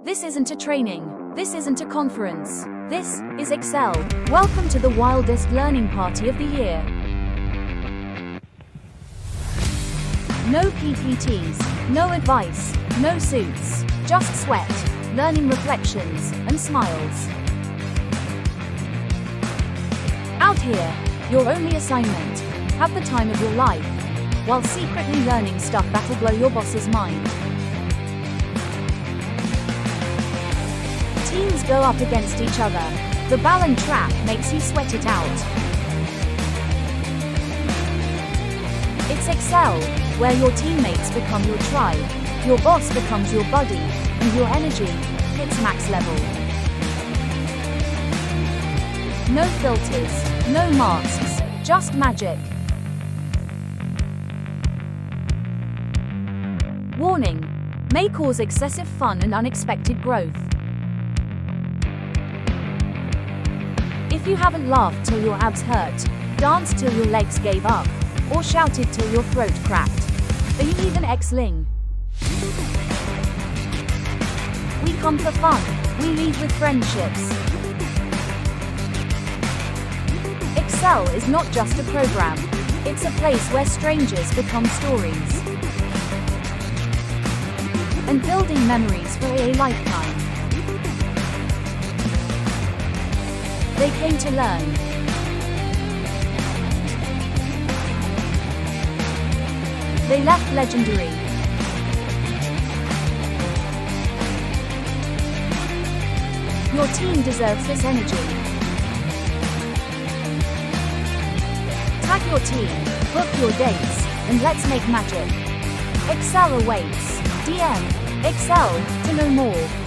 This isn't a training. This isn't a conference. This is Excel. Welcome to the wildest learning party of the year. No PPTs, no advice, no suits, just sweat, learning reflections, and smiles. Out here, your only assignment, have the time of your life, while secretly learning stuff that'll blow your boss's mind. Teams go up against each other. The balance trap makes you sweat it out. It's Excel, where your teammates become your tribe, your boss becomes your buddy, and your energy hits max level. No filters, no masks, just magic. Warning: may cause excessive fun and unexpected growth. If you haven't laughed till your abs hurt, danced till your legs gave up, or shouted till your throat cracked, are you even X-ling? We come for fun, we lead with friendships. Excel is not just a program, it's a place where strangers become stories. And building memories for a lifetime. They came to learn. They left legendary. Your team deserves this energy. Tag your team, book your dates, and let's make magic. Excel awaits. DM Excel to know more.